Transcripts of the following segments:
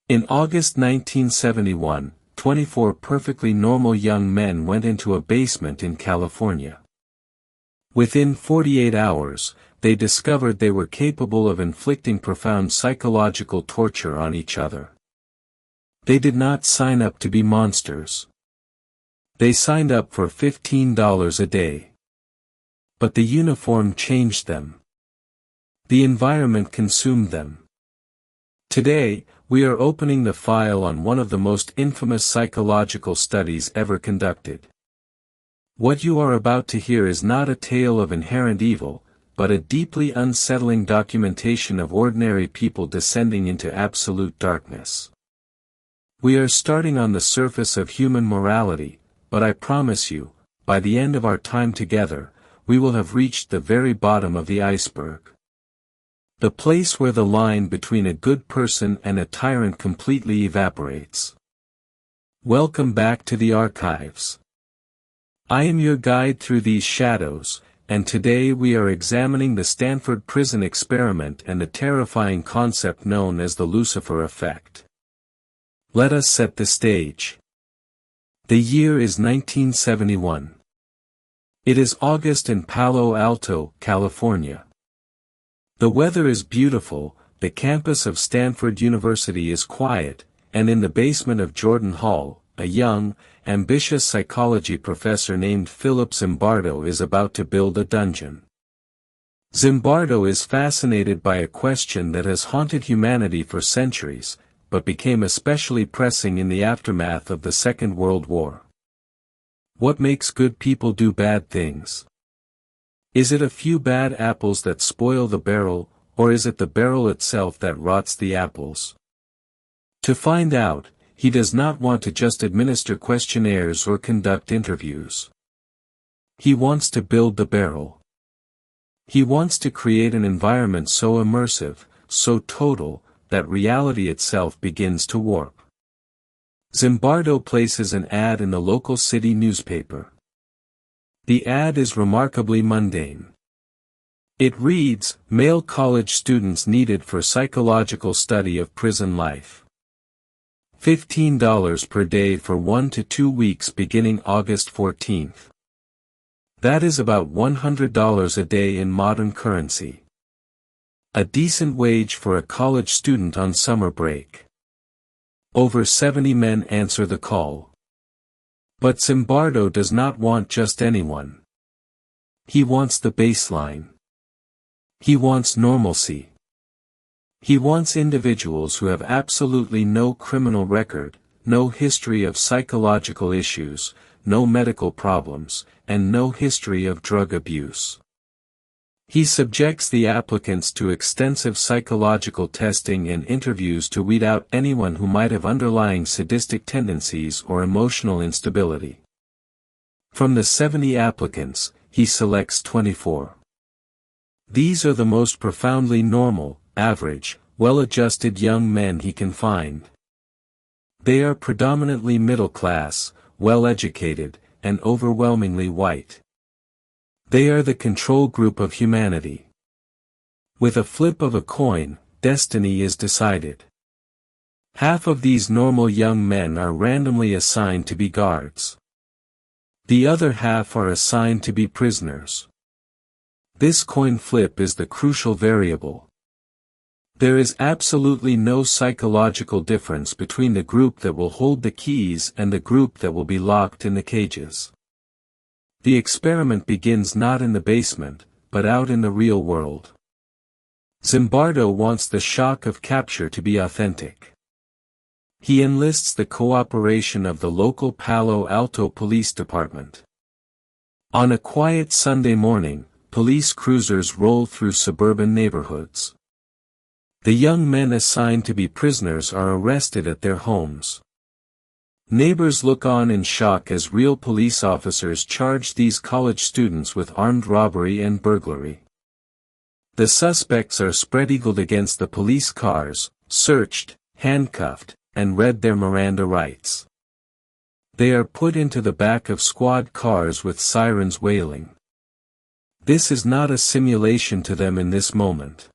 In August 1971, 24 perfectly normal young men went into a basement in California. Within 48 hours, they discovered they were capable of inflicting profound psychological torture on each other. They did not sign up to be monsters. They signed up for $15 a day. But the uniform changed them. The environment consumed them. Today, we are opening the file on one of the most infamous psychological studies ever conducted. What you are about to hear is not a tale of inherent evil, but a deeply unsettling documentation of ordinary people descending into absolute darkness. We are starting on the surface of human morality, but I promise you, by the end of our time together, we will have reached the very bottom of the iceberg. The place where the line between a good person and a tyrant completely evaporates. Welcome back to the archives. I am your guide through these shadows, and today we are examining the Stanford Prison Experiment and the terrifying concept known as the Lucifer Effect. Let us set the stage. The year is 1971. It is August in Palo Alto, California. The weather is beautiful, the campus of Stanford University is quiet, and in the basement of Jordan Hall, a young, ambitious psychology professor named Philip Zimbardo is about to build a dungeon. Zimbardo is fascinated by a question that has haunted humanity for centuries, but became especially pressing in the aftermath of the Second World War. What makes good people do bad things? Is it a few bad apples that spoil the barrel, or is it the barrel itself that rots the apples? To find out, he does not want to just administer questionnaires or conduct interviews. He wants to build the barrel. He wants to create an environment so immersive, so total, that reality itself begins to warp. Zimbardo places an ad in the local city newspaper. The ad is remarkably mundane. It reads, "Male college students needed for psychological study of prison life. $15 per day for 1 to 2 weeks beginning August 14th. That is about $100 a day in modern currency. A decent wage for a college student on summer break." Over 70 men answer the call. But Zimbardo does not want just anyone. He wants the baseline. He wants normalcy. He wants individuals who have absolutely no criminal record, no history of psychological issues, no medical problems, and no history of drug abuse. He subjects the applicants to extensive psychological testing and interviews to weed out anyone who might have underlying sadistic tendencies or emotional instability. From the 70 applicants, he selects 24. These are the most profoundly normal, average, well-adjusted young men he can find. They are predominantly middle-class, well-educated, and overwhelmingly white. They are the control group of humanity. With a flip of a coin, destiny is decided. Half of these normal young men are randomly assigned to be guards. The other half are assigned to be prisoners. This coin flip is the crucial variable. There is absolutely no psychological difference between the group that will hold the keys and the group that will be locked in the cages. The experiment begins not in the basement, but out in the real world. Zimbardo wants the shock of capture to be authentic. He enlists the cooperation of the local Palo Alto Police Department. On a quiet Sunday morning, police cruisers roll through suburban neighborhoods. The young men assigned to be prisoners are arrested at their homes. Neighbors look on in shock as real police officers charge these college students with armed robbery and burglary. The suspects are spread-eagled against the police cars, searched, handcuffed, and read their Miranda rights. They are put into the back of squad cars with sirens wailing. This is not a simulation to them in this moment.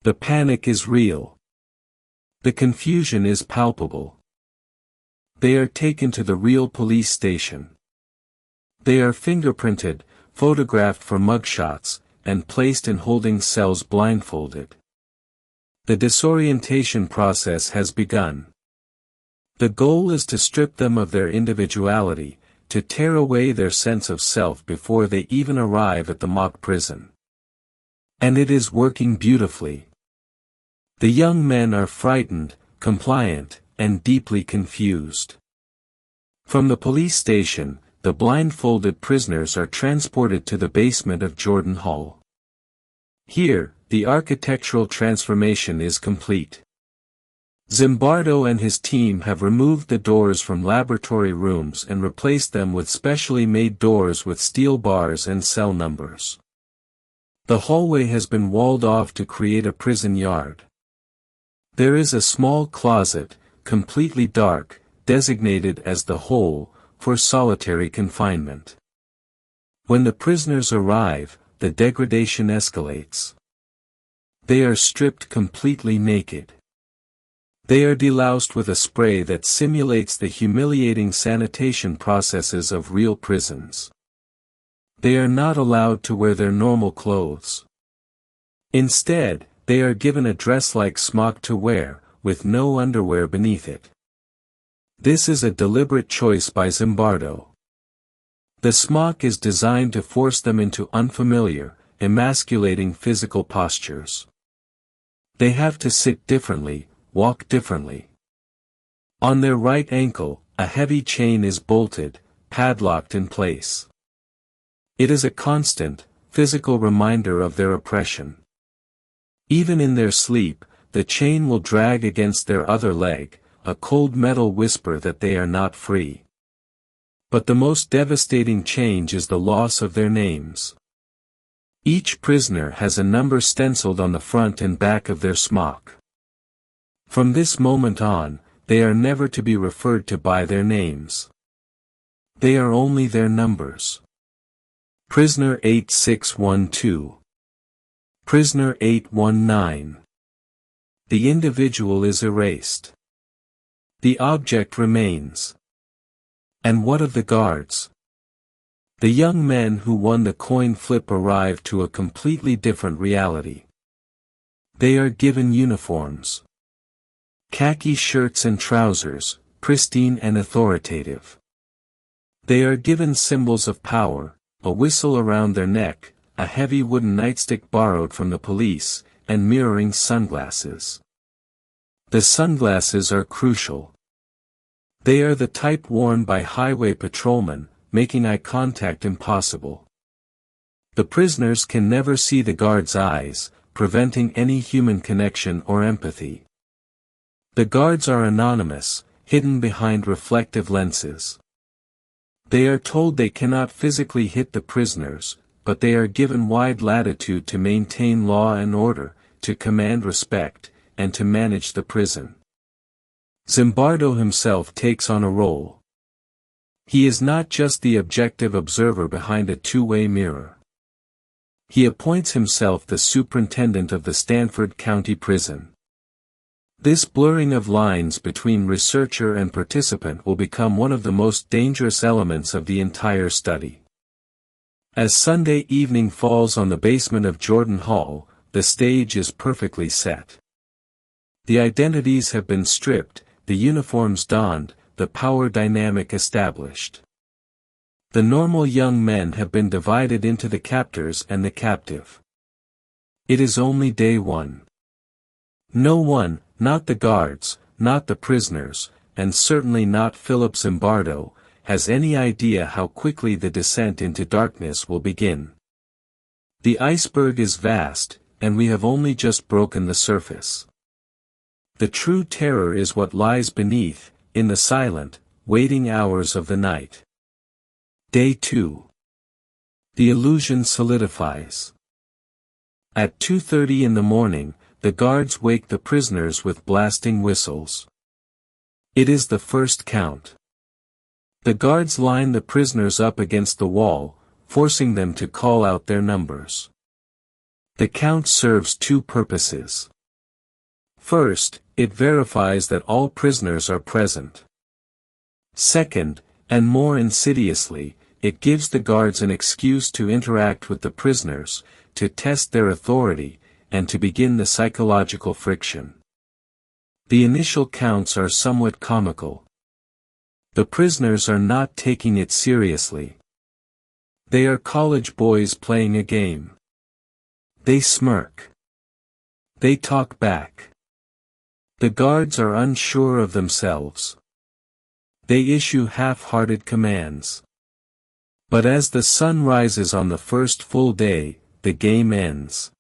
The panic is real. The confusion is palpable. They are taken to the real police station. They are fingerprinted, photographed for mugshots, and placed in holding cells blindfolded. The disorientation process has begun. The goal is to strip them of their individuality, to tear away their sense of self before they even arrive at the mock prison. And it is working beautifully. The young men are frightened, compliant, and deeply confused. From the police station, the blindfolded prisoners are transported to the basement of Jordan Hall. Here, the architectural transformation is complete. Zimbardo and his team have removed the doors from laboratory rooms and replaced them with specially made doors with steel bars and cell numbers. The hallway has been walled off to create a prison yard. There is a small closet, completely dark, designated as the hole, for solitary confinement. When the prisoners arrive, the degradation escalates. They are stripped completely naked. They are deloused with a spray that simulates the humiliating sanitation processes of real prisons. They are not allowed to wear their normal clothes. Instead, they are given a dress-like smock to wear, with no underwear beneath it. This is a deliberate choice by Zimbardo. The smock is designed to force them into unfamiliar, emasculating physical postures. They have to sit differently, walk differently. On their right ankle, a heavy chain is bolted, padlocked in place. It is a constant, physical reminder of their oppression. Even in their sleep, the chain will drag against their other leg, a cold metal whisper that they are not free. But the most devastating change is the loss of their names. Each prisoner has a number stenciled on the front and back of their smock. From this moment on, they are never to be referred to by their names. They are only their numbers. Prisoner 8612. Prisoner 819. The individual is erased. The object remains. And what of the guards? The young men who won the coin flip arrive to a completely different reality. They are given uniforms. Khaki shirts and trousers, pristine and authoritative. They are given symbols of power, a whistle around their neck, a heavy wooden nightstick borrowed from the police, and mirroring sunglasses. The sunglasses are crucial. They are the type worn by highway patrolmen, making eye contact impossible. The prisoners can never see the guards' eyes, preventing any human connection or empathy. The guards are anonymous, hidden behind reflective lenses. They are told they cannot physically hit the prisoners, but they are given wide latitude to maintain law and order, to command respect, and to manage the prison. Zimbardo himself takes on a role. He is not just the objective observer behind a two-way mirror. He appoints himself the superintendent of the Stanford County Prison. This blurring of lines between researcher and participant will become one of the most dangerous elements of the entire study. As Sunday evening falls on the basement of Jordan Hall, the stage is perfectly set. The identities have been stripped, the uniforms donned, the power dynamic established. The normal young men have been divided into the captors and the captive. It is only day one. No one, not the guards, not the prisoners, and certainly not Philip Zimbardo, has any idea how quickly the descent into darkness will begin. The iceberg is vast, and we have only just broken the surface. The true terror is what lies beneath, in the silent, waiting hours of the night. Day 2. The illusion solidifies. At 2:30 in the morning, the guards wake the prisoners with blasting whistles. It is the first count. The guards line the prisoners up against the wall, forcing them to call out their numbers. The count serves two purposes. First, it verifies that all prisoners are present. Second, and more insidiously, it gives the guards an excuse to interact with the prisoners, to test their authority, and to begin the psychological friction. The initial counts are somewhat comical. The prisoners are not taking it seriously. They are college boys playing a game. They smirk. They talk back. The guards are unsure of themselves. They issue half-hearted commands. But as the sun rises on the first full day, the game ends.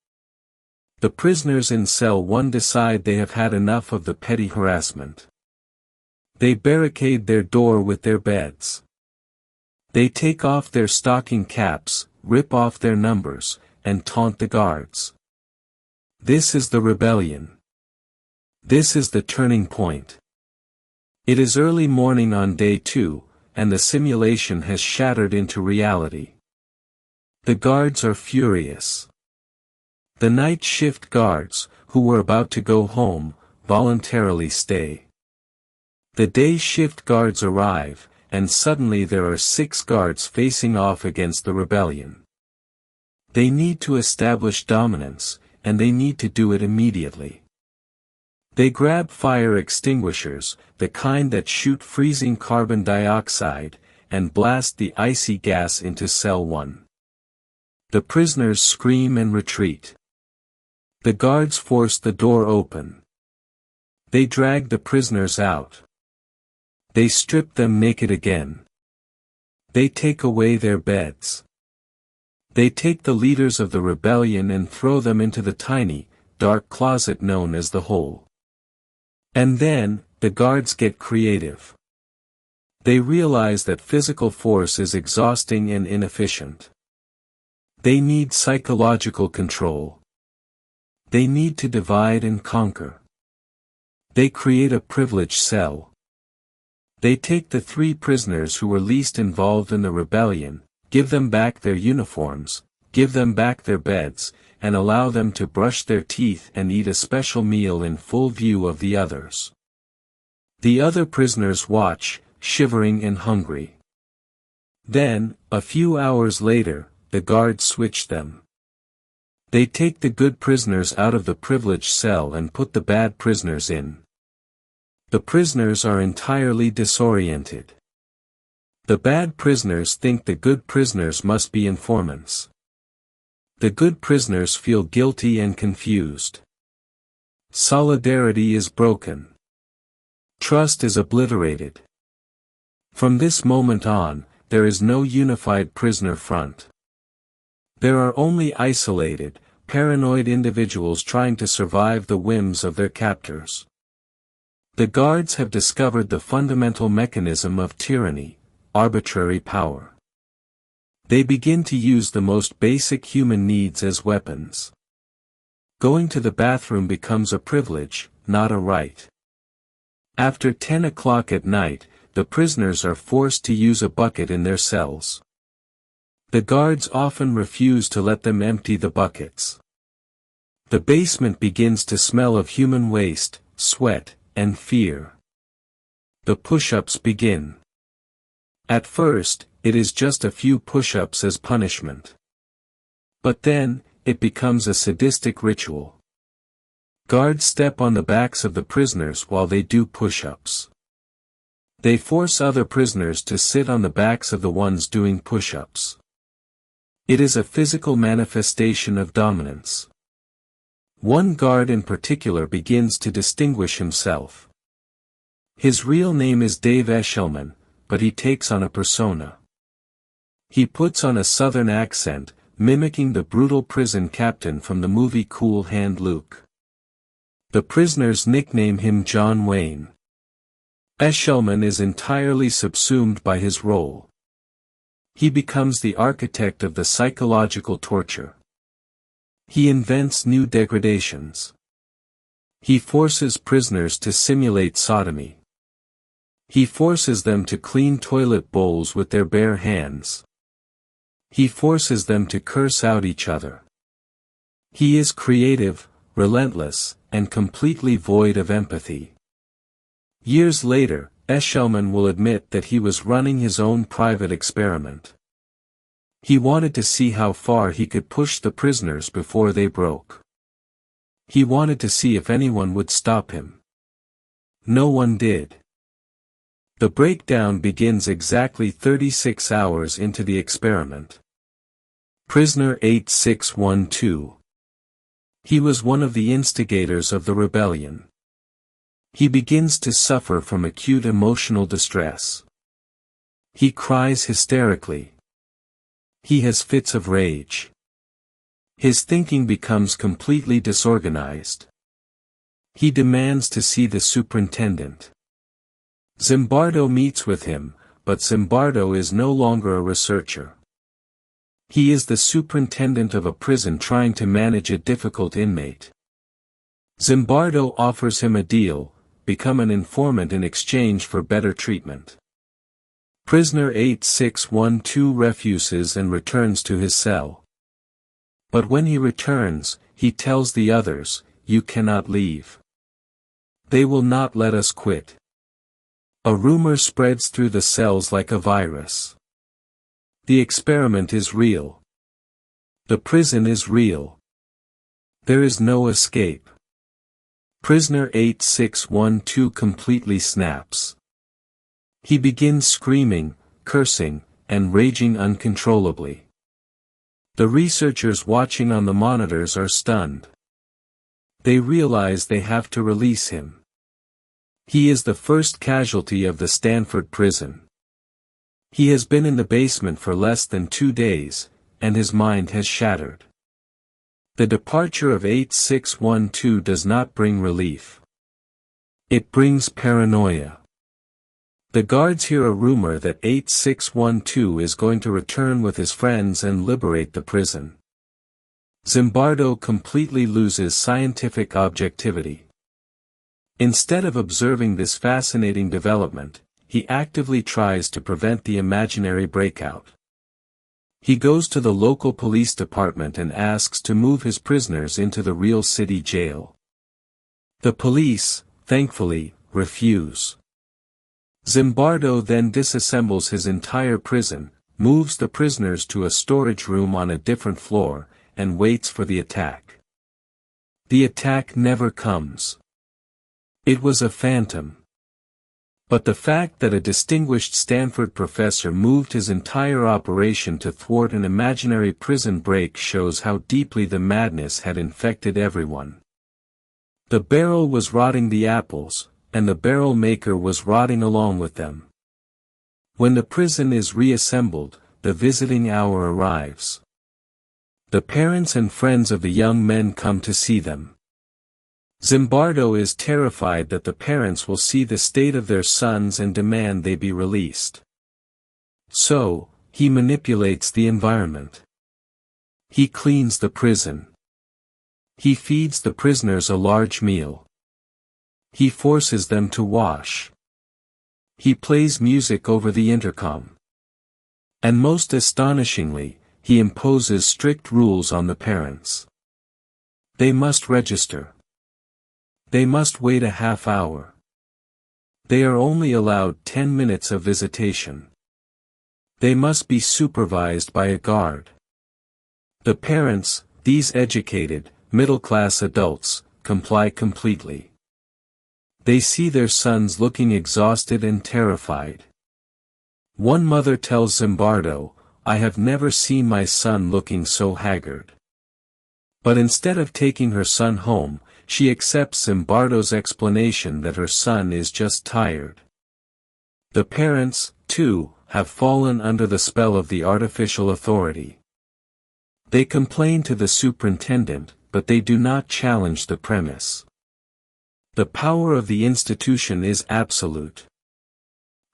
The prisoners in cell 1 decide they have had enough of the petty harassment. They barricade their door with their beds. They take off their stocking caps, rip off their numbers, and taunt the guards. This is the rebellion. This is the turning point. It is early morning on day 2, and the simulation has shattered into reality. The guards are furious. The night shift guards, who were about to go home, voluntarily stay. The day shift guards arrive, and suddenly there are 6 guards facing off against the rebellion. They need to establish dominance, and they need to do it immediately. They grab fire extinguishers, the kind that shoot freezing carbon dioxide, and blast the icy gas into cell 1. The prisoners scream and retreat. The guards force the door open. They drag the prisoners out. They strip them naked again. They take away their beds. They take the leaders of the rebellion and throw them into the tiny, dark closet known as the hole. And then, the guards get creative. They realize that physical force is exhausting and inefficient. They need psychological control. They need to divide and conquer. They create a privileged cell. They take the 3 prisoners who were least involved in the rebellion, give them back their uniforms, give them back their beds, and allow them to brush their teeth and eat a special meal in full view of the others. The other prisoners watch, shivering and hungry. Then, a few hours later, the guards switch them. They take the good prisoners out of the privileged cell and put the bad prisoners in. The prisoners are entirely disoriented. The bad prisoners think the good prisoners must be informants. The good prisoners feel guilty and confused. Solidarity is broken. Trust is obliterated. From this moment on, there is no unified prisoner front. There are only isolated, paranoid individuals trying to survive the whims of their captors. The guards have discovered the fundamental mechanism of tyranny, arbitrary power. They begin to use the most basic human needs as weapons. Going to the bathroom becomes a privilege, not a right. After 10 o'clock at night, the prisoners are forced to use a bucket in their cells. The guards often refuse to let them empty the buckets. The basement begins to smell of human waste, sweat, and fear. The push-ups begin. At first, it is just a few push-ups as punishment. But then, it becomes a sadistic ritual. Guards step on the backs of the prisoners while they do push-ups. They force other prisoners to sit on the backs of the ones doing push-ups. It is a physical manifestation of dominance. One guard in particular begins to distinguish himself. His real name is Dave Eshelman, but he takes on a persona. He puts on a southern accent, mimicking the brutal prison captain from the movie Cool Hand Luke. The prisoners nickname him John Wayne. Eshelman is entirely subsumed by his role. He becomes the architect of the psychological torture. He invents new degradations. He forces prisoners to simulate sodomy. He forces them to clean toilet bowls with their bare hands. He forces them to curse out each other. He is creative, relentless, and completely void of empathy. Years later, Eshelman will admit that he was running his own private experiment. He wanted to see how far he could push the prisoners before they broke. He wanted to see if anyone would stop him. No one did. The breakdown begins exactly 36 hours into the experiment. Prisoner 8612. He was one of the instigators of the rebellion. He begins to suffer from acute emotional distress. He cries hysterically. He has fits of rage. His thinking becomes completely disorganized. He demands to see the superintendent. Zimbardo meets with him, but Zimbardo is no longer a researcher. He is the superintendent of a prison trying to manage a difficult inmate. Zimbardo offers him a deal: become an informant in exchange for better treatment. Prisoner 8612 refuses and returns to his cell. But when he returns, he tells the others, "You cannot leave. They will not let us quit." A rumor spreads through the cells like a virus. The experiment is real. The prison is real. There is no escape. Prisoner 8612 completely snaps. He begins screaming, cursing, and raging uncontrollably. The researchers watching on the monitors are stunned. They realize they have to release him. He is the first casualty of the Stanford prison. He has been in the basement for less than 2 days, and his mind has shattered. The departure of 8612 does not bring relief. It brings paranoia. The guards hear a rumor that 8612 is going to return with his friends and liberate the prison. Zimbardo completely loses scientific objectivity. Instead of observing this fascinating development, he actively tries to prevent the imaginary breakout. He goes to the local police department and asks to move his prisoners into the real city jail. The police, thankfully, refuse. Zimbardo then disassembles his entire prison, moves the prisoners to a storage room on a different floor, and waits for the attack. The attack never comes. It was a phantom. But the fact that a distinguished Stanford professor moved his entire operation to thwart an imaginary prison break shows how deeply the madness had infected everyone. The barrel was rotting the apples, and the barrel maker was rotting along with them. When the prison is reassembled, the visiting hour arrives. The parents and friends of the young men come to see them. Zimbardo is terrified that the parents will see the state of their sons and demand they be released. So, he manipulates the environment. He cleans the prison. He feeds the prisoners a large meal. He forces them to wash. He plays music over the intercom. And most astonishingly, he imposes strict rules on the parents. They must register. They must wait a half hour. They are only allowed 10 minutes of visitation. They must be supervised by a guard. The parents, these educated, middle-class adults, comply completely. They see their sons looking exhausted and terrified. One mother tells Zimbardo, "I have never seen my son looking so haggard." But instead of taking her son home, she accepts Zimbardo's explanation that her son is just tired. The parents, too, have fallen under the spell of the artificial authority. They complain to the superintendent, but they do not challenge the premise. The power of the institution is absolute.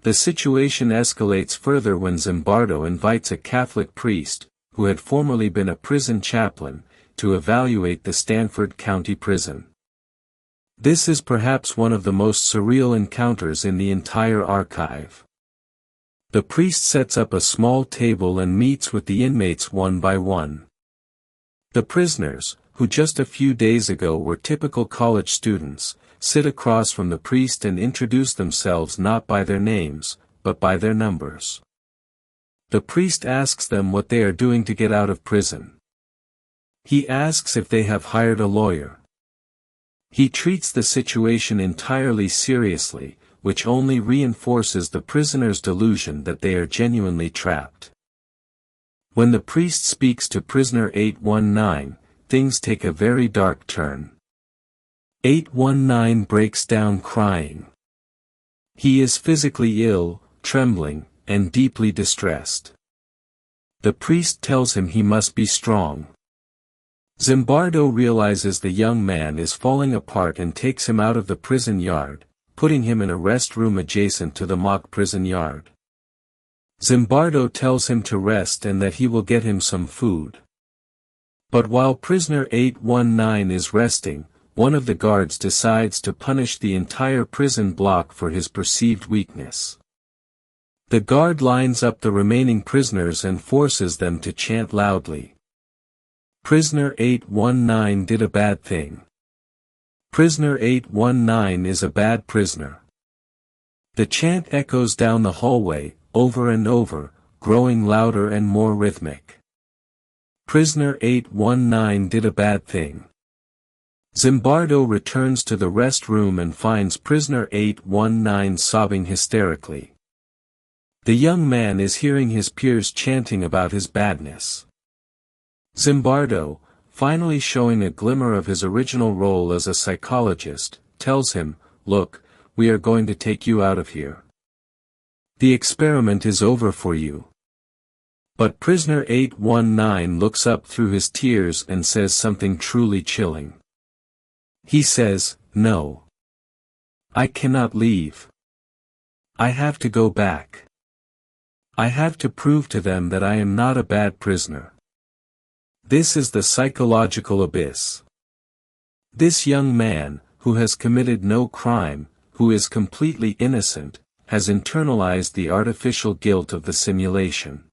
The situation escalates further when Zimbardo invites a Catholic priest, who had formerly been a prison chaplain, to evaluate the Stanford County Prison. This is perhaps one of the most surreal encounters in the entire archive. The priest sets up a small table and meets with the inmates one by one. The prisoners, who just a few days ago were typical college students, sit across from the priest and introduce themselves not by their names, but by their numbers. The priest asks them what they are doing to get out of prison. He asks if they have hired a lawyer. He treats the situation entirely seriously, which only reinforces the prisoner's delusion that they are genuinely trapped. When the priest speaks to prisoner 819, things take a very dark turn. 819 breaks down crying. He is physically ill, trembling, and deeply distressed. The priest tells him he must be strong. Zimbardo realizes the young man is falling apart and takes him out of the prison yard, putting him in a rest room adjacent to the mock prison yard. Zimbardo tells him to rest and that he will get him some food. But while prisoner 819 is resting, one of the guards decides to punish the entire prison block for his perceived weakness. The guard lines up the remaining prisoners and forces them to chant loudly. Prisoner 819 did a bad thing. Prisoner 819 is a bad prisoner. The chant echoes down the hallway, over and over, growing louder and more rhythmic. Prisoner 819 did a bad thing. Zimbardo returns to the rest room and finds prisoner 819 sobbing hysterically. The young man is hearing his peers chanting about his badness. Zimbardo, finally showing a glimmer of his original role as a psychologist, tells him, "Look, we are going to take you out of here. The experiment is over for you." But prisoner 819 looks up through his tears and says something truly chilling. He says, "No. I cannot leave. I have to go back. I have to prove to them that I am not a bad prisoner." This is the psychological abyss. This young man, who has committed no crime, who is completely innocent, has internalized the artificial guilt of the simulation.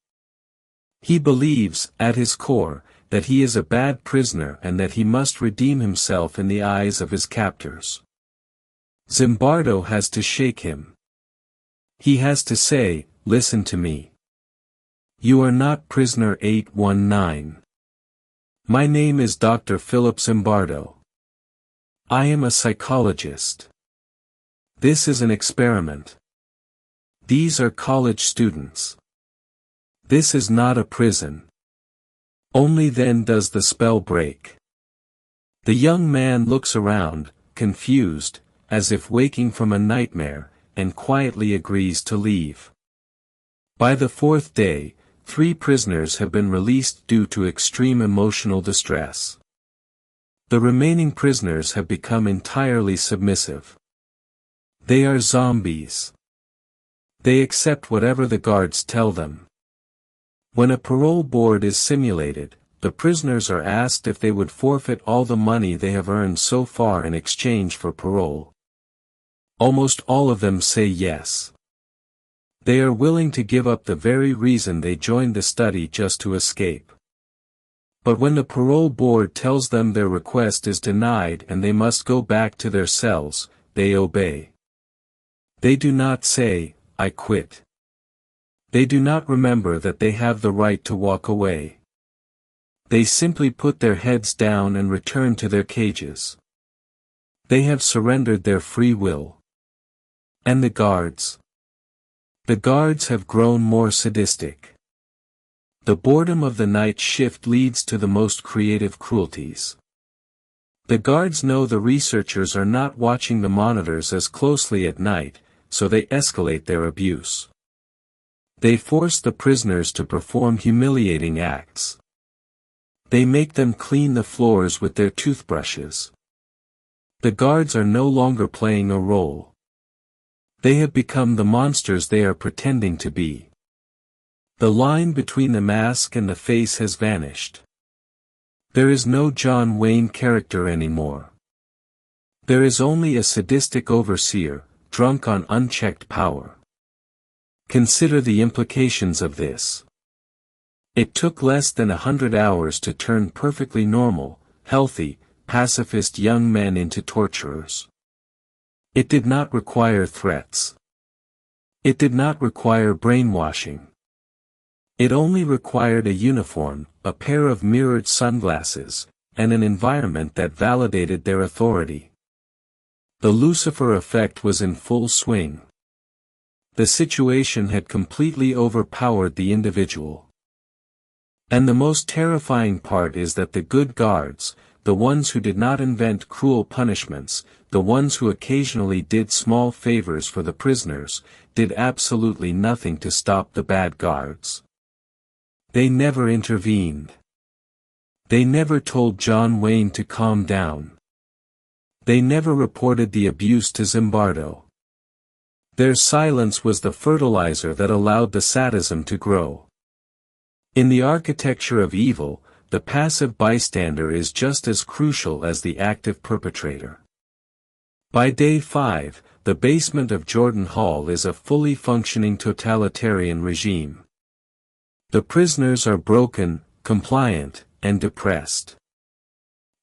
He believes, at his core, that he is a bad prisoner and that he must redeem himself in the eyes of his captors. Zimbardo has to shake him. He has to say, "Listen to me. You are not prisoner 819. My name is Dr. Philip Zimbardo. I am a psychologist. This is an experiment. These are college students. This is not a prison." Only then does the spell break. The young man looks around, confused, as if waking from a nightmare, and quietly agrees to leave. By the fourth day, 3 prisoners have been released due to extreme emotional distress. The remaining prisoners have become entirely submissive. They are zombies. They accept whatever the guards tell them. When a parole board is simulated, the prisoners are asked if they would forfeit all the money they have earned so far in exchange for parole. Almost all of them say yes. They are willing to give up the very reason they joined the study just to escape. But when the parole board tells them their request is denied and they must go back to their cells, they obey. They do not say, "I quit." They do not remember that they have the right to walk away. They simply put their heads down and return to their cages. They have surrendered their free will. And the guards? The guards have grown more sadistic. The boredom of the night shift leads to the most creative cruelties. The guards know the researchers are not watching the monitors as closely at night, so they escalate their abuse. They force the prisoners to perform humiliating acts. They make them clean the floors with their toothbrushes. The guards are no longer playing a role. They have become the monsters they are pretending to be. The line between the mask and the face has vanished. There is no John Wayne character anymore. There is only a sadistic overseer, drunk on unchecked power. Consider the implications of this. It took less than 100 hours to turn perfectly normal, healthy, pacifist young men into torturers. It did not require threats. It did not require brainwashing. It only required a uniform, a pair of mirrored sunglasses, and an environment that validated their authority. The Lucifer effect was in full swing. The situation had completely overpowered the individual. And the most terrifying part is that the good guards, the ones who did not invent cruel punishments, the ones who occasionally did small favors for the prisoners, did absolutely nothing to stop the bad guards. They never intervened. They never told John Wayne to calm down. They never reported the abuse to Zimbardo. Their silence was the fertilizer that allowed the sadism to grow. In the architecture of evil, the passive bystander is just as crucial as the active perpetrator. By day 5, the basement of Jordan Hall is a fully functioning totalitarian regime. The prisoners are broken, compliant, and depressed.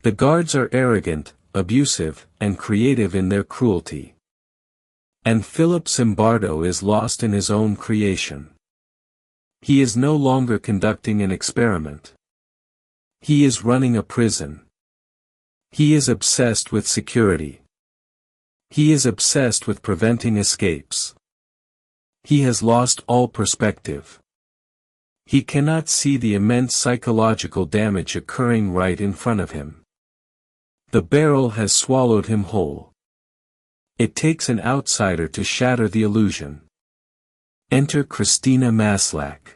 The guards are arrogant, abusive, and creative in their cruelty. And Philip Zimbardo is lost in his own creation. He is no longer conducting an experiment. He is running a prison. He is obsessed with security. He is obsessed with preventing escapes. He has lost all perspective. He cannot see the immense psychological damage occurring right in front of him. The barrel has swallowed him whole. It takes an outsider to shatter the illusion. Enter Christina Maslach.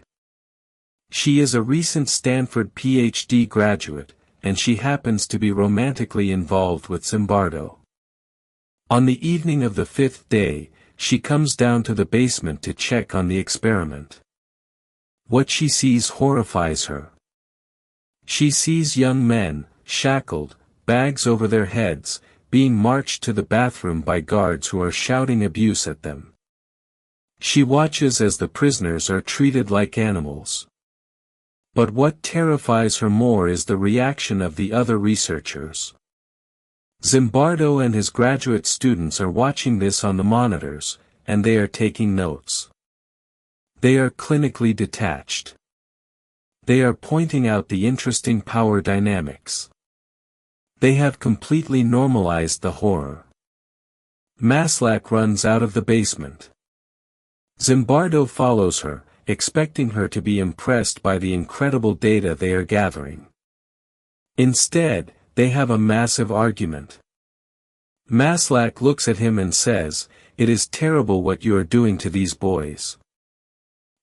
She is a recent Stanford PhD graduate, and she happens to be romantically involved with Zimbardo. On the evening of the 5th day, she comes down to the basement to check on the experiment. What she sees horrifies her. She sees young men, shackled, bags over their heads, being marched to the bathroom by guards who are shouting abuse at them. She watches as the prisoners are treated like animals. But what terrifies her more is the reaction of the other researchers. Zimbardo and his graduate students are watching this on the monitors, and they are taking notes. They are clinically detached. They are pointing out the interesting power dynamics. They have completely normalized the horror. Maslach runs out of the basement. Zimbardo follows her, expecting her to be impressed by the incredible data they are gathering. Instead, they have a massive argument. Maslach looks at him and says, "It is terrible what you are doing to these boys."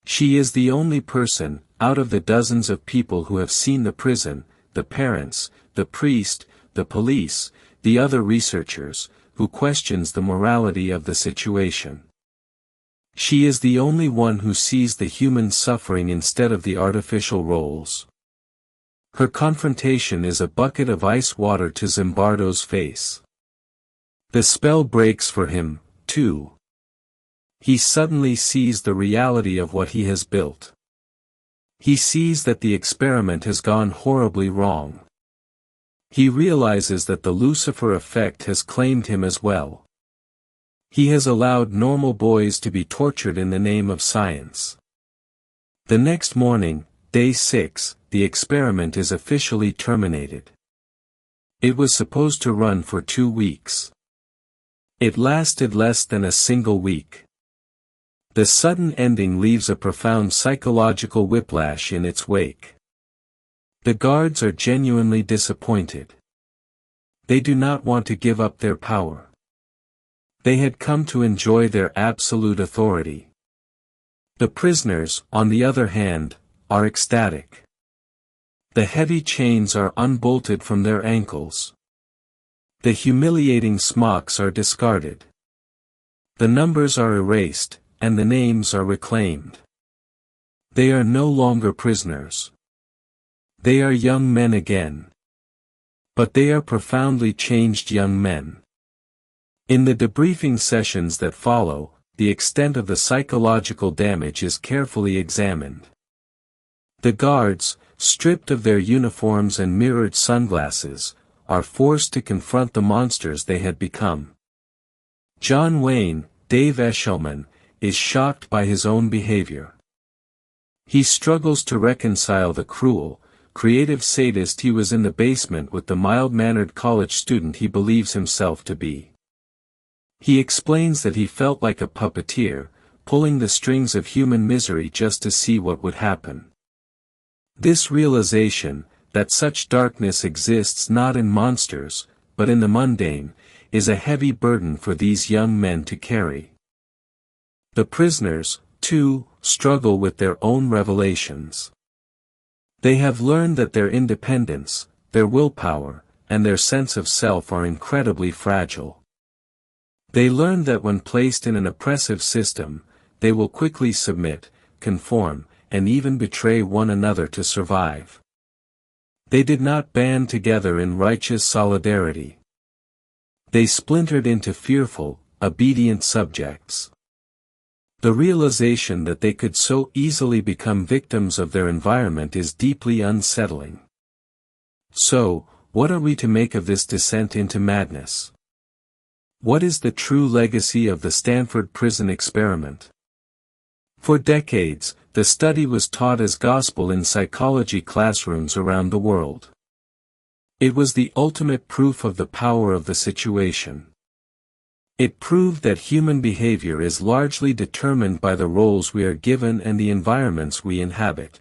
She is the only person, out of the dozens of people who have seen the prison, the parents, the priest, the police, the other researchers, who questions the morality of the situation. She is the only one who sees the human suffering instead of the artificial roles. Her confrontation is a bucket of ice water to Zimbardo's face. The spell breaks for him, too. He suddenly sees the reality of what he has built. He sees that the experiment has gone horribly wrong. He realizes that the Lucifer effect has claimed him as well. He has allowed normal boys to be tortured in the name of science. The next morning, day 6, the experiment is officially terminated. It was supposed to run for 2 weeks. It lasted less than a single week. The sudden ending leaves a profound psychological whiplash in its wake. The guards are genuinely disappointed. They do not want to give up their power. They had come to enjoy their absolute authority. The prisoners, on the other hand, are ecstatic. The heavy chains are unbolted from their ankles. The humiliating smocks are discarded. The numbers are erased, and the names are reclaimed. They are no longer prisoners. They are young men again. But they are profoundly changed young men. In the debriefing sessions that follow, the extent of the psychological damage is carefully examined. The guards, stripped of their uniforms and mirrored sunglasses, are forced to confront the monsters they had become. John Wayne, Dave Eshelman, is shocked by his own behavior. He struggles to reconcile the cruel, creative sadist he was in the basement with the mild-mannered college student he believes himself to be. He explains that he felt like a puppeteer, pulling the strings of human misery just to see what would happen. This realization, that such darkness exists not in monsters, but in the mundane, is a heavy burden for these young men to carry. The prisoners, too, struggle with their own revelations. They have learned that their independence, their willpower, and their sense of self are incredibly fragile. They learn that when placed in an oppressive system, they will quickly submit, conform, and even betray one another to survive. They did not band together in righteous solidarity. They splintered into fearful, obedient subjects. The realization that they could so easily become victims of their environment is deeply unsettling. So, what are we to make of this descent into madness? What is the true legacy of the Stanford Prison Experiment? For decades, the study was taught as gospel in psychology classrooms around the world. It was the ultimate proof of the power of the situation. It proved that human behavior is largely determined by the roles we are given and the environments we inhabit.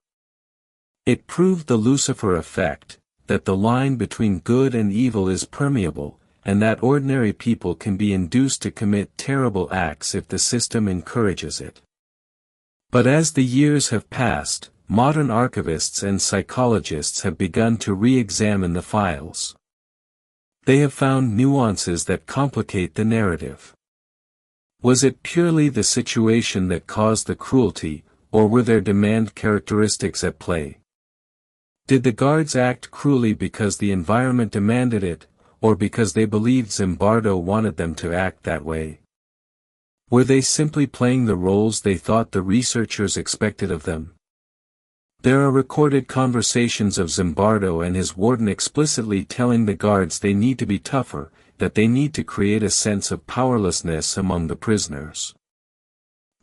It proved the Lucifer Effect, that the line between good and evil is permeable, and that ordinary people can be induced to commit terrible acts if the system encourages it. But as the years have passed, modern archivists and psychologists have begun to re-examine the files. They have found nuances that complicate the narrative. Was it purely the situation that caused the cruelty, or were there demand characteristics at play? Did the guards act cruelly because the environment demanded it, or because they believed Zimbardo wanted them to act that way? Were they simply playing the roles they thought the researchers expected of them? There are recorded conversations of Zimbardo and his warden explicitly telling the guards they need to be tougher, that they need to create a sense of powerlessness among the prisoners.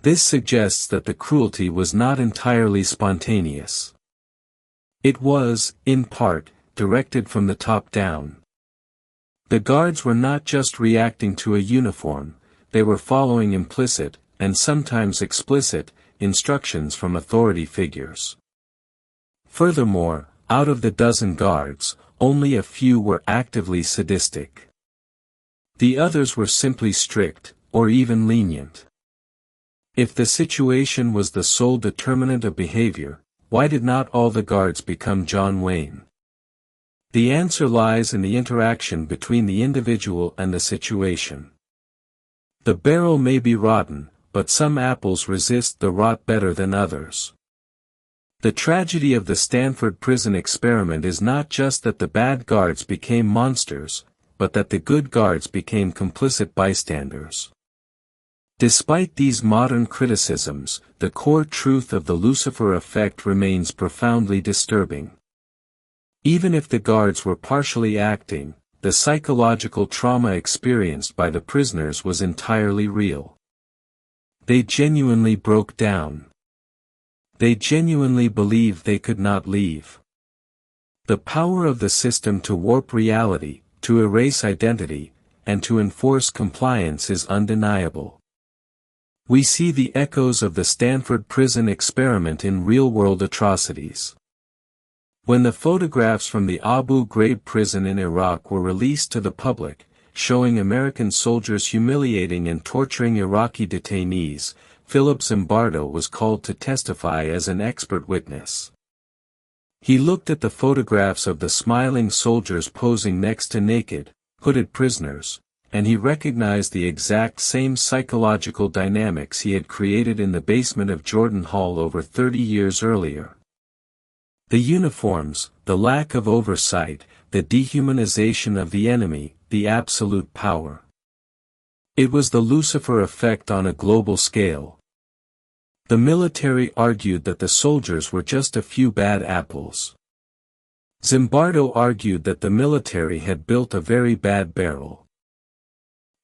This suggests that the cruelty was not entirely spontaneous. It was, in part, directed from the top down. The guards were not just reacting to a uniform, they were following implicit, and sometimes explicit, instructions from authority figures. Furthermore, out of the dozen guards, only a few were actively sadistic. The others were simply strict, or even lenient. If the situation was the sole determinant of behavior, why did not all the guards become John Wayne? The answer lies in the interaction between the individual and the situation. The barrel may be rotten, but some apples resist the rot better than others. The tragedy of the Stanford Prison Experiment is not just that the bad guards became monsters, but that the good guards became complicit bystanders. Despite these modern criticisms, the core truth of the Lucifer Effect remains profoundly disturbing. Even if the guards were partially acting, the psychological trauma experienced by the prisoners was entirely real. They genuinely broke down. They genuinely believed they could not leave. The power of the system to warp reality, to erase identity, and to enforce compliance is undeniable. We see the echoes of the Stanford Prison Experiment in real-world atrocities. When the photographs from the Abu Ghraib prison in Iraq were released to the public, showing American soldiers humiliating and torturing Iraqi detainees, Philip Zimbardo was called to testify as an expert witness. He looked at the photographs of the smiling soldiers posing next to naked, hooded prisoners, and he recognized the exact same psychological dynamics he had created in the basement of Jordan Hall over 30 years earlier. The uniforms, the lack of oversight, the dehumanization of the enemy, the absolute power. It was the Lucifer Effect on a global scale. The military argued that the soldiers were just a few bad apples. Zimbardo argued that the military had built a very bad barrel.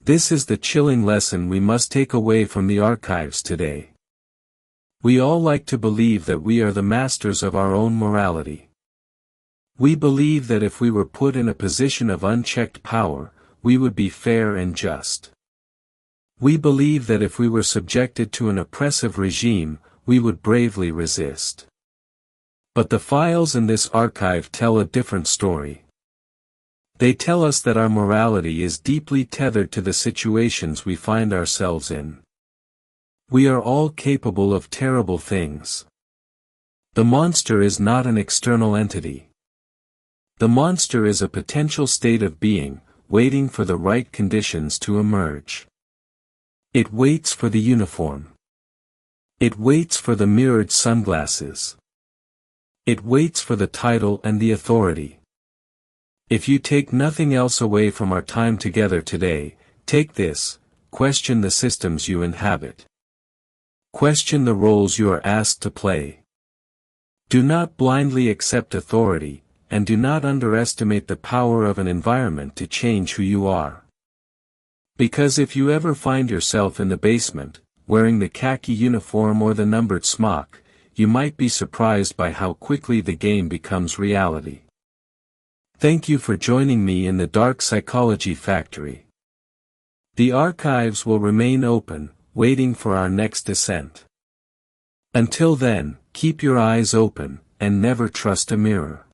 This is the chilling lesson we must take away from the archives today. We all like to believe that we are the masters of our own morality. We believe that if we were put in a position of unchecked power, we would be fair and just. We believe that if we were subjected to an oppressive regime, we would bravely resist. But the files in this archive tell a different story. They tell us that our morality is deeply tethered to the situations we find ourselves in. We are all capable of terrible things. The monster is not an external entity. The monster is a potential state of being, waiting for the right conditions to emerge. It waits for the uniform. It waits for the mirrored sunglasses. It waits for the title and the authority. If you take nothing else away from our time together today, take this: question the systems you inhabit. Question the roles you are asked to play. Do not blindly accept authority, and do not underestimate the power of an environment to change who you are. Because if you ever find yourself in the basement, wearing the khaki uniform or the numbered smock, you might be surprised by how quickly the game becomes reality. Thank you for joining me in the Dark Psychology Factory. The archives will remain open, waiting for our next descent. Until then, keep your eyes open, and never trust a mirror.